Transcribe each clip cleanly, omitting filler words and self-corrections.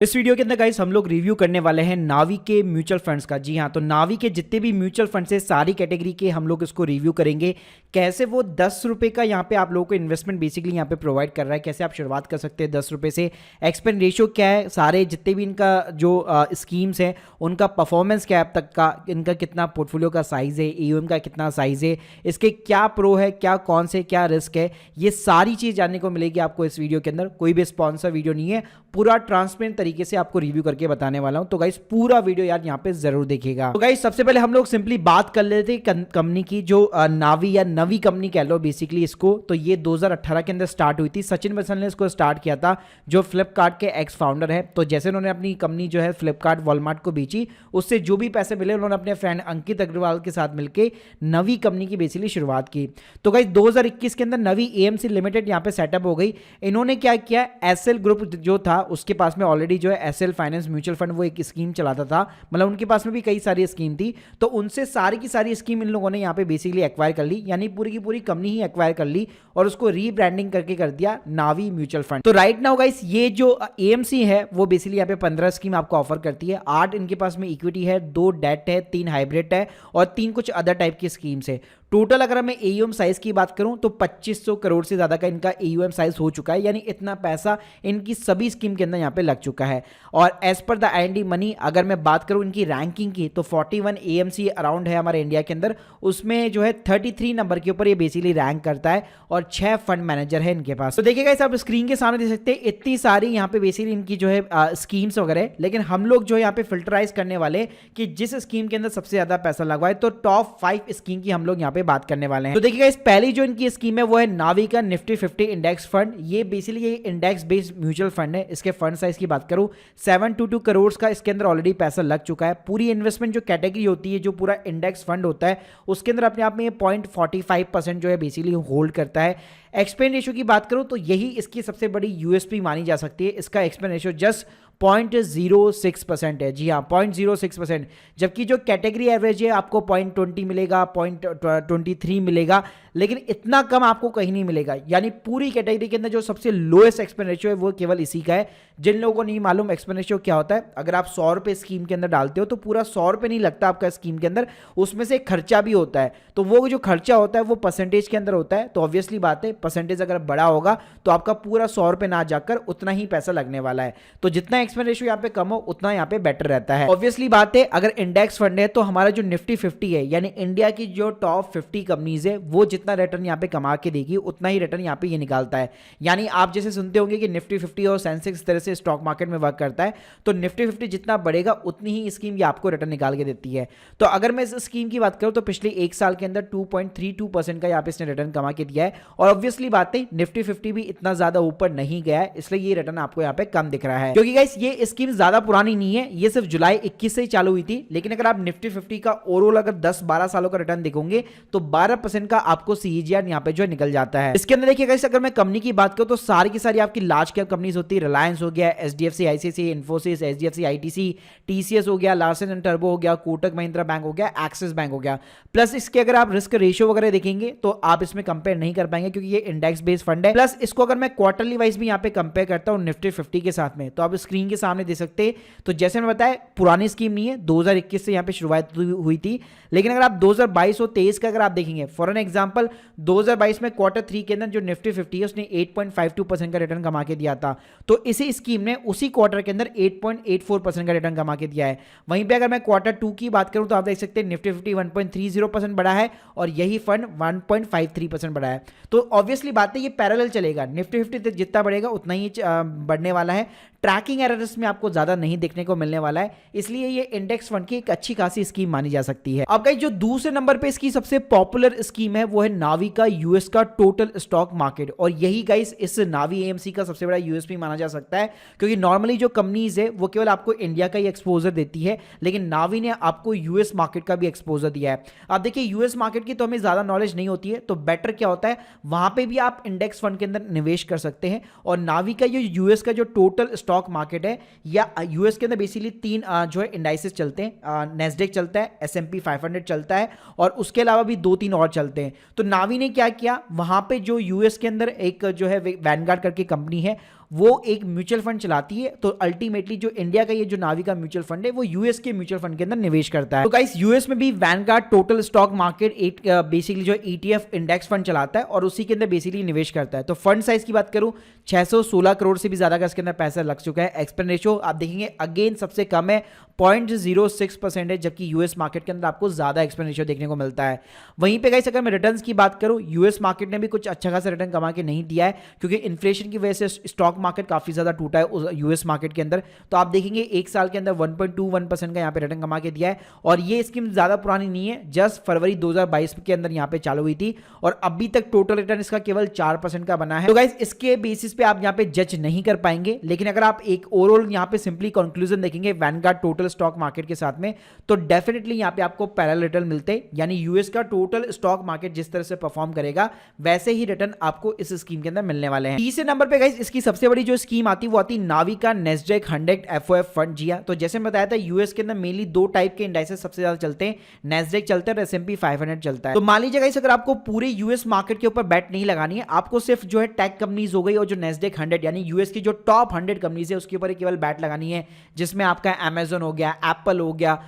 इस वीडियो के अंदर गाइस हम लोग रिव्यू करने वाले हैं नावी के म्यूचुअल फंड्स का। जी हाँ, तो नावी के जितने भी म्यूचुअल फंड्स है सारी कैटेगरी के हम लोग इसको रिव्यू करेंगे। कैसे वो 10 रुपये का यहाँ पे आप लोगों को इन्वेस्टमेंट बेसिकली यहाँ पे प्रोवाइड कर रहा है, कैसे आप शुरुआत कर सकते हैं 10 रुपये से, एक्सपेंस रेशियो क्या है, सारे जितने भी इनका जो स्कीम्स हैं उनका परफॉर्मेंस क्या है अब तक का, इनका कितना पोर्टफोलियो का साइज़ है, एयूएम का कितना साइज़ है, इसके क्या प्रो है, क्या कौन से क्या रिस्क है, ये सारी चीज़ जानने को मिलेगी आपको इस वीडियो के अंदर। कोई भी स्पॉन्सर वीडियो नहीं है, पूरा ट्रांसपेरेंट तरीके से आपको रिव्यू करके बताने वाला हूं। तो गाइस पूरा वीडियो यार यहां पे जरूर देखिएगा। तो गाइस सबसे पहले हम लोग सिंपली बात कर लेते हैं कंपनी की, जो नावी या नवी कंपनी कह लो बेसिकली इसको। तो ये 2018 के अंदर स्टार्ट हुई थी। सचिन बंसल ने इसको स्टार्ट किया था, जो फ्लिपकार्ट के एक्स फाउंडर है। तो जैसे उन्होंने अपनी कंपनी जो है फ्लिपकार्ट वॉलमार्ट को बेची, उससे जो भी पैसे मिले उन्होंने अपने फ्रेंड अंकित अग्रवाल के साथ मिलकर नवी कंपनी की बेसिकली शुरुआत की। तो गाइस 2021 के अंदर नवी एएमसी लिमिटेड यहाँ पे सेटअप हो गई। इन्होंने क्या किया, एसएल ग्रुप जो था उसके पास में ऑलरेडी जो है एसएल फाइनेंस म्यूचुअल फंड वो एक स्कीम चलाता था, मतलब उनके पास में भी कई सारी स्कीम थी। तो उनसे सारी की सारी स्कीम इन लोगों ने यहाँ पे बेसिकली एक्वायर कर ली, यानी पूरी की पूरी कंपनी ही एक्वायर कर ली और उसको रीब्रांडिंग करके कर दिया नावी म्यूचुअल फंड। तो राइट नाउ गाइस ये जो एएमसी है वो बेसिकली यहाँ पे 15 स्कीम आपको ऑफर करती है। 8 इनके पास में इक्विटी है, 2 डेट है, 3 हाइब्रिड है और 3 कुछ अदर टाइप की स्कीम्स है। टोटल अगर मैं एयूएम साइज की बात करूं तो 2500 करोड़ से ज्यादा का इनका एयूएम साइज हो चुका है, यानी इतना पैसा इनकी सभी स्कीम के अंदर यहां पे लग चुका है। और as per the IND money अगर मैं बात करूं इनकी रैंकिंग की, तो 41 एएमसी अराउंड है हमारे इंडिया के अंदर, उसमें जो है 33 नंबर के ऊपर ये बेसिकली रैंक करता है और 6 फंड मैनेजर है इनके पास। तो देखिएगा आप स्क्रीन के सामने देख सकते हैं इतनी सारी यहाँ पे बेसिकली इनकी जो है स्कीम्स वगैरह, लेकिन हम लोग जो है यहाँ पे फिल्टराइज करने वाले कि जिस स्कीम के अंदर सबसे ज्यादा पैसा लगवाए, तो टॉप 5 स्कीम की हम लोग यहाँ पे बात करने वाले हैं। तो देखिएगा इस पहली जो इनकी स्कीम है वो है नावी का निफ्टी 50 इंडेक्स फंड। ये बेसिकली ये इंडेक्स बेस्ड म्यूचुअल फंड है। इसके फंड साइज की बात करूं 722 करोड़ का इसके अंदर ऑलरेडी पैसा लग चुका है। पूरी इन्वेस्टमेंट जो कैटेगरी होती है, जो पूरा इंडेक्स फंड होता है, उसके अंदर अपने आप में 0.45% जो है बेसिकली होल्ड करता है। एक्सपेंस रेशियो की बात करूं तो यही इसकी सबसे बड़ी यूएसपी मानी जा सकती है। इसका एक्सपेंस रेशियो जस्ट 0.06% है। जी हाँ, 0.06%, जबकि जो कैटेगरी एवरेज है आपको 0.20 मिलेगा, 0.23 मिलेगा, लेकिन इतना कम आपको कहीं नहीं मिलेगा। यानी पूरी कैटेगरी के अंदर जो सबसे लोएस्ट एक्सपेंस रेशियो है वो केवल इसी का है। जिन लोगों को नहीं मालूम एक्सपेंस रेशियो क्या होता है, अगर आप 100 रुपये स्कीम के अंदर डालते हो तो पूरा 100 रुपये नहीं लगता आपका स्कीम के अंदर, उसमें से खर्चा भी होता है। तो वो जो खर्चा होता है वो परसेंटेज के अंदर होता है। तो ऑब्वियसली बात है, परसेंटेज अगर बड़ा होगा तो आपका पूरा 100 रुपये ना जाकर उतना ही पैसा लगने वाला है। तो जितना एक्सपेंस रेशियो यहाँ पे कम हो उतना यहाँ पे बेटर रहता है। ऑब्वियसली बात है, अगर इंडेक्स फंड है तो हमारा जो निफ्टी 50 है, यानी इंडिया की जो टॉप 50 कंपनीज है, वो जितना रिटर्न यहाँ पे कमा के देगी उतना ही रिटर्न यहाँ पे ये निकालता है। यानी आप जैसे सुनते होंगे कि निफ्टी 50 और सेंसेक्स इस तरह से स्टॉक मार्केट में वर्क करता है, तो निफ्टी 50 जितना बढ़ेगा उतनी ही स्कीम ये आपको रिटर्न निकाल के देती है। तो अगर मैं इस स्कीम की बात करूं तो पिछले 1 साल के अंदर 2.32% का यहाँ पे इसने रिटर्न कमा के दिया है। और ऑब्वियसली बात है, निफ्टी 50 भी इतना ज्यादा ऊपर नहीं गया है, इसलिए ये रिटर्न आपको यहाँ पे कम दिख रहा है। क्योंकि गाइस ये स्कीम ज्यादा पुरानी नहीं है, ये सिर्फ जुलाई 21 से ही चालू हुई थी। लेकिन अगर आप निफ्टी 50 का ओवरऑल अगर 10-12 सालों का रिटर्न देखोगे तो 12% का आपको सीएजीआर यहाँ पे जो निकल जाता है। इसके अंदर देखिए गाइस, अगर मैं कंपनी की बात करूं तो सारी की सारी आपकी लार्ज कैप कंपनीज होती है। रिलायंस हो गया, HDFC, ICICI, Infosys, HDFC, ITC, TCS हो गया, लार्सन एंड टर्बो हो गया, कोटक महिंद्रा बैंक हो गया, एक्सिस बैंक हो गया। प्लस इसके अगर आप रिस्क रेशियो वगैरह देखेंगे तो आप इसमें कंपेयर नहीं कर पाएंगे, क्योंकि ये इंडेक्स बेस्ड फंड है। प्लस इसको अगर मैं क्वार्टरली वाइज भी यहाँ पे कंपेयर करता हूँ निफ्टी 50 के साथ में, तो आप स्क्रीन के सामने देख सकते हैं। तो जैसे मैं बताया, पुरानी स्कीम नहीं है, 2021 से यहाँ पे शुरुआत हुई थी। लेकिन अगर आप 2022 और 23 का अगर आप देखेंगे, फॉर एन एग्जांपल 2022 में Q3 के अंदर जो निफ्टी 50 है उसने 8.52% का रिटर्न कमा के दिया था। तो इसी स्कीम ने उसी क्वार्टर के अंदर 8.84% का रिटर्न कमा के दिया है। वहीं पे अगर मैं Q2 की बात करूं तो आप देख सकते हैं निफ्टी 50 1.30% बढ़ा है और यही फंड 1.53% बढ़ा है। तो ऑब्वियसली बात है, ये पैरेलल चलेगा, निफ्टी 50 जितना बढ़ेगा उतना ही बढ़ने वाला है। ट्रैकिंग एरर्स में आपको ज्यादा नहीं देखने को मिलने वाला है, इसलिए ये इंडेक्स फंड की एक अच्छी खासी स्कीम मानी जा सकती है। अब गाइस जो दूसरे नंबर पे इसकी सबसे पॉपुलर स्कीम है वो है नावी का यूएस का टोटल स्टॉक मार्केट। और यही गाइस इस नावी एएमसी का सबसे बड़ा यूएसपी माना जा सकता है, क्योंकि नॉर्मली जो कंपनीज है वो केवल आपको इंडिया का ही एक्सपोजर देती है, लेकिन नावी ने आपको यूएस मार्केट का भी एक्सपोजर दिया है। आप देखिए, यूएस मार्केट की तो हमें ज्यादा नॉलेज नहीं होती है, तो बेटर क्या होता है, वहां पे भी आप इंडेक्स फंड के अंदर निवेश कर सकते हैं। और नावी का जो यूएस का जो टोटल स्टॉक मार्केट है, या यूएस के अंदर बेसिकली 3 जो है इंडाइसेस चलते हैं, नेस्डेक चलता है, S&P 500 चलता है, और उसके अलावा भी 2-3 और चलते हैं। तो नावी ने क्या किया, वहां पे जो यूएस के अंदर एक जो है वैनगार्ड करके कंपनी है, वो एक म्यूचुअल फंड चलाती है। तो अल्टीमेटली जो इंडिया का ये जो नावी का म्यूचुअल फंड है वो यूएस के म्यूचुअल फंड के अंदर निवेश करता है। तो गाइस यूएस में भी वैनगार्ड टोटल स्टॉक मार्केट एक बेसिकली जो ईटीएफ इंडेक्स फंड चलाता है और उसी के अंदर बेसिकली निवेश करता है। तो फंड साइज की बात करूं 616 करोड़ से भी ज्यादा का इसके अंदर पैसा लग चुका है। एक्सपेंस रेशियो आप देखेंगे अगेन सबसे कम है 0.06% है, जबकि यूएस मार्केट के अंदर आपको ज्यादा एक्सपेंस रेशियो देखने को मिलता है। वहीं पे गाइस अगर मैं रिटर्न्स की बात करूं यूएस मार्केट ने भी कुछ अच्छा खासा रिटर्न कमा के नहीं दिया है, क्योंकि इन्फ्लेशन की वजह से स्टॉक मार्केट काफी ज्यादा टूटा है यूएस मार्केट के अंदर। तो आप देखेंगे एक साल के अंदर 1.21% का यहाँ पे रिटर्न कमा के दिया है और ये स्कीम ज्यादा पुरानी नहीं है, जस्ट फरवरी 2022 के अंदर यहाँ पे चालू हुई थी और अभी तक टोटल रिटर्न इसका केवल 4% का बना है। तो गाइस इसके बेसिस पे आप यहाँ पे जज नहीं कर पाएंगे, लेकिन अगर आप एक ओवरऑल यहाँ पे सिंपली कंक्लूजन देखेंगे वैनगार्ड टोटल स्टॉक मार्केट के साथ में, तो डेफिनेटली यहाँ पे आपको पैरेलल रिटर्न मिलते हैं, यानी यूएस का टोटल स्टॉक मार्केट जिस तरह से परफॉर्म करेगा वैसे ही रिटर्न आपको इस स्कीम के अंदर मिलने वाले हैं। तीसरे नंबर पे गाइस इसकी सबसे बड़ी जो स्कीम आती है वो आती है नावी का नेस्डेक 100 एफओएफ फंड। जी हां, तो जैसे मैं बताया था यूएस के अंदर मेनली दो टाइप के इंडाइसेस सबसे ज्यादा चलते हैं, नेस्डेक चलता है और एसएमपी 500 चलता है। तो मान लीजिए गाइस अगर आपको पूरे यूएस मार्केट के ऊपर बैट नहीं लगानी है, आपको सिर्फ जो है टेक कंपनीज हो गई और जो नेस्डेक 100 यानी यूएस की जो टॉप 100 कंपनीज है उसके ऊपर केवल बैट लगानी है, जिसमें आपका अमेजन हो गया, एप्पल हो गया,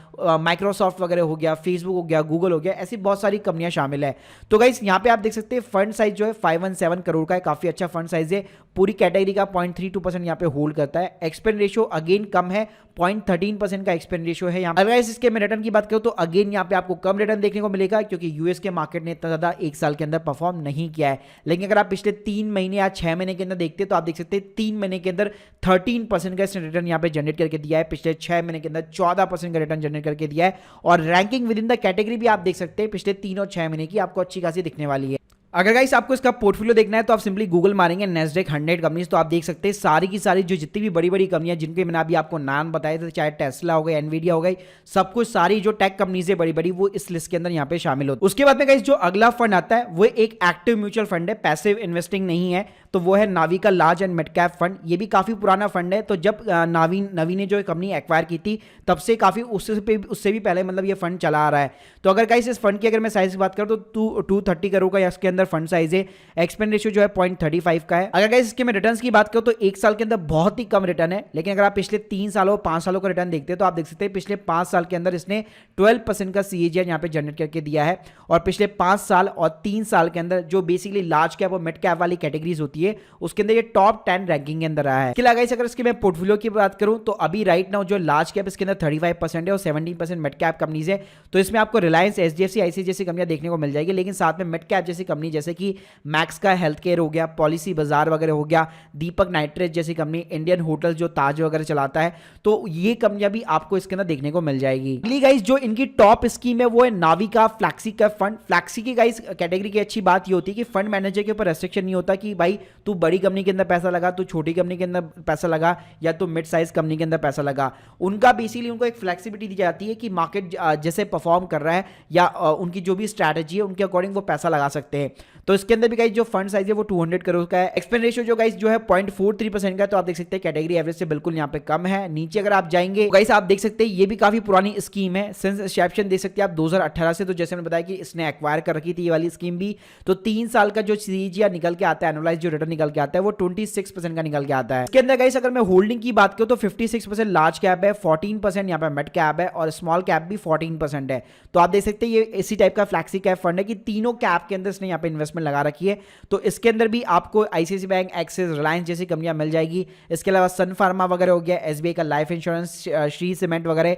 माइक्रोसॉफ्ट वगैरह हो गया, फेसबुक हो गया, गूगल हो गया, ऐसी बहुत सारी कंपनियां शामिल है। तो गाइस यहाँ पे आप देख सकते हैं फंड साइज जो है 517 करोड़ का है, काफी अच्छा फंड साइज है, पूरी कैटेगरी का 0.32% यहाँ पे होल्ड करता है। एक्सपेंस रेशियो अगेन कम है, 0.13% का एक्सपेंस रेशियो है यहाँ। अगर इसके मैं रिटर्न की बात करूं तो अगेन यहाँ पे आपको कम रिटर्न देखने को मिलेगा, क्योंकि यूएस के मार्केट ने इतना ज्यादा एक साल के अंदर परफॉर्म नहीं किया है। लेकिन अगर आप पिछले 3 महीने या 6 महीने के अंदर देखते हैं तो आप देख सकते हैं 3 महीने के अंदर 13% का इसने रिटर्न यहाँ पे जनरेट करके दिया है, पिछले 6 महीने के अंदर 14% का रिटर्न जनरेट करके दिया है। और ranking with in the category भी आप देख सकते हैं पिछले 3 और 6 महीने की आपको अच्छी खासी दिखने वाली है। अगर गाइस आपको इसका पोर्टफोलियो देखना है तो आप सिंपली गूगल मारेंगे नेस्डेक 100 कंपनीज, तो आप देख सकते हैं सारी की सारी जो जितनी भी बड़ी बड़ी कंपनियां जिनके मैंने अभी आपको नाम बताए थे, चाहे टेस्ला हो गई, एनवीडिया हो गई, सब कुछ सारी जो टेक कंपनीज है बड़ी बड़ी वो इस लिस्ट के अंदर यहाँ पे शामिल होती है। उसके बाद में गाइस जो अगला फंड आता है वो एक एक्टिव म्यूचुअल फंड है, पैसिव इन्वेस्टिंग नहीं है, तो वो है नावी का large and mid cap fund. ये भी काफी पुराना फंड है, तो जब नावी ने जो कंपनी एक्वायर की थी तब से काफी उससे भी पहले मतलब ये फंड चला आ रहा है। तो अगर गाइस इस फंड की अगर मैं साइज की बात करूं तो 230 करोड़ का इसके अंदर फंड साइज है, एक्सपेंस रेशियो जो है 0.35 का है। अगर गाइस इसके मैं रिटर्न्स की बात करूं तो एक साल के अंदर बहुत ही कम रिटर्न है, लेकिन अगर आप पिछले 3 सालों 5 सालों का रिटर्न देखते हैं तो आप देख सकते हैं पिछले 5 साल के अंदर इसने 12% का सीएजीआर यहाँ पे जनरेट करके दिया है। और पिछले 5 साल और 3 साल के अंदर जो बेसिकली लार्ज कैप और मिड कैप वाली कैटेगरीज होती है उसके अंदर ये टॉप 10 रैंकिंग के अंदर रहा है। इसके अलावा अगर इसके मैं पोर्टफोलियो की बात करूं तो अभी राइट नाउ जो लार्ज कैप इसके अंदर 35% है और 17% मिड कैप कंपनीज है। तो इसमें आपको रिलायंस, एचडीएफसी, आईसीआईसीआई जैसी कंपनियां देखने को मिल जाएगी, लेकिन साथ में मिड कैप जैसी कंपनी जैसे कि मैक्स का हेल्थ केयर हो गया, पॉलिसी बाजार वगैरह हो गया, दीपक नाइट्रेट जैसी कंपनी, इंडियन होटल जो ताज वगैरह चलाता है, तो ये कंपनियां भी आपको इसके अंदर देखने को मिल जाएगी। अगली गाइस जो इनकी टॉप स्कीम है वो है नावी का फ्लैक्सी कैप फंड। फ्लैक्सी की गाइस कैटेगरी की अच्छी बात ये होती है कि फंड मैनेजर के ऊपर रेस्ट्रिक्शन नहीं होता कि भाई तू बड़ी कंपनी के अंदर पैसा लगा, तू छोटी कंपनी के अंदर पैसा लगा, या तो मिड साइज कंपनी के अंदर पैसा लगा। उनका बेसिकली उनको एक फ्लेक्सिबिलिटी दी जाती है कि मार्केट जैसे परफॉर्म कर रहा है या उनकी जो भी स्ट्रैटेजी है उनके अकॉर्डिंग वो पैसा लगा सकते हैं। तो इसके अंदर भी गाइस जो फंड साइज है वो 200 करोड़ का है। एक्सपेंस रेशियो जो गाइस जो है 0.43% का है, तो आप देख सकते हैं कैटेगरी एवरेज से बिल्कुल यहाँ पे कम है। नीचे अगर आप जाएंगे गाइस आप देख सकते हैं ये भी काफी पुरानी स्कीम है, सिंस इंसेप्शन देख सकते हैं आप 2018 से, तो जैसे मैंने बताया कि इसने एक्वायर कर रखी थी ये वाली स्कीम भी। तो 3 साल का जो सीजीआर निकल के आता है, एनुअलाइज जो रिटर्न निकल के आता है वो 26% का निकल के आता है। इसके अंदर गाइस अगर मैं होल्डिंग की बात करूं तो 56% लार्ज कैप है, 14% यहाँ पे मिड कैप है और स्मॉल कैप भी 14% है। तो आप देख सकते हैं ये इसी टाइप का फ्लैक्सी कैप फंड है कि तीनों कैप के अंदर इसने यहाँ पे इन्वेस्टमेंट लगा रखी है। तो इसके अंदर भी आपको आईसीआईसीआई बैंक, एक्सिस, रिलायंस जैसी कंपनियां मिल जाएगी। इसके अलावा सन फार्मा वगैरह हो गया, एसबीआई का लाइफ इंश्योरेंस, श्री सीमेंट वगैरह,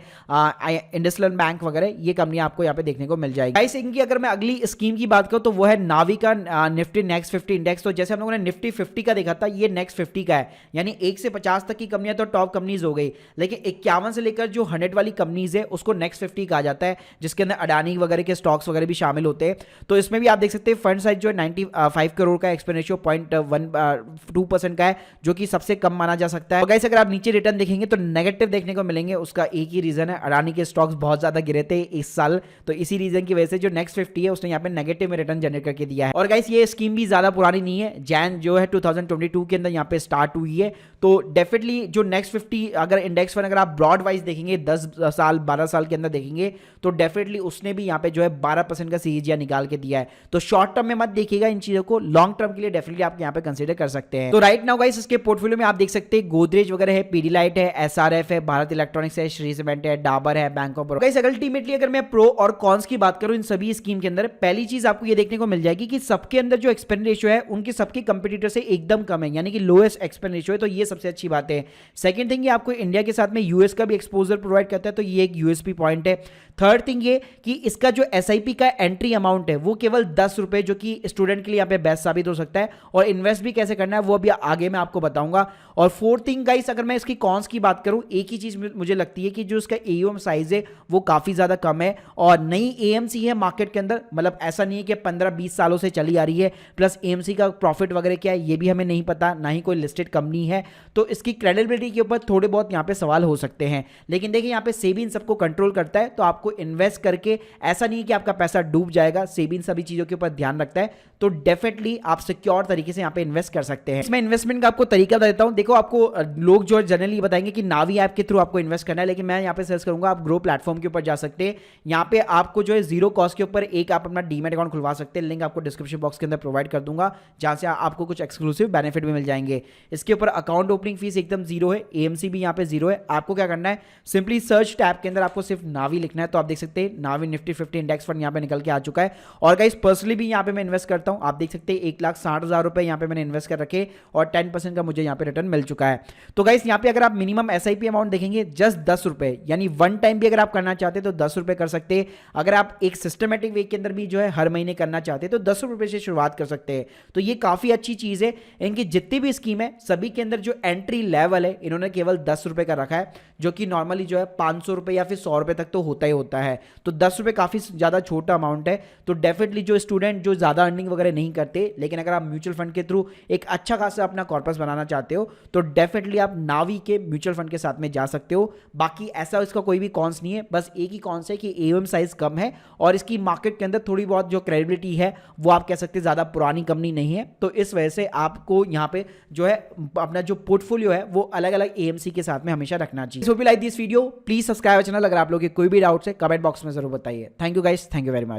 इंडसलैंड बैंक वगैरह, ये कंपनियां आपको यहाँ पे देखने को मिल जाएगी। गाइस इनकी अगर मैं अगली स्कीम की बात करूं तो वो है नावी का निफ्टी नेक्स्ट 50 इंडेक्स। तो जैसे हम लोगों ने निफ्टी 50 का देखा था, ये नेक्स्ट 50 का है, यानी 1 से 50 तक की कंपनियां तो टॉप कंपनीज हो गई, लेकिन 51 से लेकर जो 100 वाली कंपनीज है उसको नेक्स्ट 50 कहा जाता है, जिसके अंदर अडानी वगैरह के स्टॉक्स वगैरह भी शामिल होते हैं। तो इसमें भी आप देख सकते हैं फंड साइज जो है 95 करोड़ का, एक्सपेंस रेशियो 0.12% का है, जो कि सबसे कम माना जा सकता है। तो गाइस अगर आप नीचे रिटर्न देखेंगे तो नेगेटिव देखने को मिलेंगे, उसका एक ही रीजन है, अडानी के स्टॉक्स बहुत ज्यादा गिरे थे इस साल, तो इसी रीजन की वजह से जो नेक्स्ट 50 है उसने यहाँ पे नेगेटिव में रिटर्न जनरेट करके दिया है। और गाइस ये स्कीम भी ज्यादा पुरानी नहीं है, जैन जो है 2022 के अंदर यहाँ पे स्टार्ट हुई है। तो डेफिनेटली जो नेक्स्ट 50 अगर इंडेक्स फंड अगर आप ब्रॉड वाइज देखेंगे 10 साल 12 साल के अंदर देखेंगे तो डेफिनेटली उसने भी यहाँ पे जो है 12% का सीजीआर निकाल के दिया है। तो शॉर्ट टर्म में मत देखिएगा इन चीजों को, लॉन्ग टर्म के लिए डेफिनेटली आप यहाँ पे कंसीडर कर सकते हैं। तो राइट नाउ गाइस इसके पोर्टफोलियो में आप देख सकते हैं गोदरेज वगैरह है, पीडीलाइट है, एसआरएफ है, भारत इलेक्ट्रॉनिक्स है, श्री सीमेंट है, डाबर है, bank of Baroda. Guys ultimately अगर मैं प्रो और कॉन्स की बात करूं इन सभी स्कीम के अंदर, पहली चीज आपको ये देखने को मिल जाएगी कि सबके अंदर जो एक्सपेंस रेशियो है उनके सबके कंपटीटर से एकदम कम है, यानी कि लोएस्ट एक्सपेंस रेशियो है। तो ये सबसे अच्छी बात है। सेकंड थिंग ये आपको इंडिया के साथ में यूएस का भी एक्सपोजर प्रोवाइड करता है, तो ये एक यूएसपी पॉइंट है। थर्ड थिंग ये कि इसका जो एसआईपी का एंट्री अमाउंट है वो केवल 10 रुपए, जो कि स्टूडेंट के लिए यहाँ पे बेस्ट साबित हो सकता है। और इन्वेस्ट भी कैसे करना है वो अभी आगे मैं आपको बताऊंगा। और फोर्थ थिंग गाइस अगर मैं इसकी कॉन्स की बात करूं, एक ही चीज मुझे लगती है कि जो इसका एयूएम साइज है वो काफी ज्यादा कम है और नई एएमसी है मार्केट के अंदर, मतलब ऐसा नहीं है कि 15-20 सालों से चली आ रही है। प्लस एएमसी का प्रॉफिट वगैरह क्या है ये भी हमें नहीं पता, ना ही कोई लिस्टेड कंपनी है, तो इसकी क्रेडिबिलिटी के ऊपर थोड़े बहुत यहाँ पे सवाल हो सकते हैं। लेकिन देखिए यहाँ पे सेबी इन सबको कंट्रोल करता है, तो आपको इन्वेस्ट करके ऐसा नहीं है कि आपका पैसा डूब जाएगा, सेबी इन सभी चीजों के ऊपर ध्यान रखता है। तो डेफिनेटली आप सिक्योर तरीके से यहाँ पे इन्वेस्ट कर सकते हैं। इसमें इन्वेस्टमेंट का आपको तरीका बता देता हूं। देखो आपको लोग जो जनरली बताएंगे कि नावी ऐप के थ्रू आपको इन्वेस्ट करना है, लेकिन मैं यहाँ पे सर्च करूंगा, आप ग्रो प्लेटफॉर्म के ऊपर जा सकते हैं। यहाँ पे आपको जो है जीरो कॉस्ट के ऊपर एक आप अपना डीमैट अकाउंट खुलवा सकते हैं, लिंक आपको डिस्क्रिप्शन बॉक्स के अंदर प्रोवाइड कर दूंगा, जहां से आपको कुछ एक्सक्लूसिव बेनिफिट भी मिल जाएंगे। इसके ऊपर अकाउंट ओपनिंग फीस एकदम जीरो है, एएमसी भी यहाँ पे जीरो है। आपको क्या करना है, सिंपली सर्च टैब के अंदर आपको सिर्फ नावी लिखना है, तो आप देख सकते हैं नावी निफ्टी 50 इंडेक्स फंड यहाँ पे निकल के आ चुका है। और गाइस पर्सनली भी यहाँ पे मैं इन्वेस्ट करता हूँ, आप देख सकते हैं 1,60,000 रुपए यहाँ पे मैंने इन्वेस्ट कर रखे और 10% का मुझे यहाँ पे रिटर्न मिल चुका है। तो गाइस यहाँ पे अगर आप मिनिमम एसआईपी अमाउंट देखेंगे जस्ट 10 रुपए, यानी वन टाइम भी अगर आप करना चाहते हैं तो 10 रुपए कर सकते हैं। अगर आप एक सिस्टमेटिक वे के अंदर भी जो है हर महीने करना चाहते हैं तो 10 रुपए से शुरुआत कर सकते हैं। तो ये काफी अच्छी चीज है। इनकी जितनी भी स्कीम है सभी के अंदर जो एंट्री लेवल है इन्होंने केवल 10 रुपए का रखा है, जो कि नॉर्मली जो है 500 रुपए या फिर 100 रुपए तक तो होता ही होता है। तो 10 रुपए काफी ज्यादा छोटा अमाउंट है। तो डेफिनेटली जो स्टूडेंट जो ज्यादा अर्निंग वगैरह नहीं करते, लेकिन अगर आप म्यूचुअल फंड के थ्रू एक अच्छा खासा अपना कॉर्पस बनाना चाहते हो तो डेफिनेटली आप नावी के म्यूचुअल फंड के साथ में जा सकते हो। बाकी ऐसा इसका कोई भी कॉन्स नहीं है, बस एक ही कॉन्स है कि एयूएम साइज कम है और इसकी मार्केट के अंदर थोड़ी बहुत जो क्रेडिबिलिटी है वो आप कह सकते हैं ज्यादा पुरानी कंपनी नहीं है। तो इस वजह से आपको यहाँ पे जो है अपना जो पोर्टफोलियो है वो अलग अलग एएमसी के साथ में हमेशा रखना चाहिए। So like this video, please subscribe channel. अगर आप लोग के कोई भी डाउट्स है कमेंट बॉक्स में जरूर बताइए। Thank you guys, thank you very much.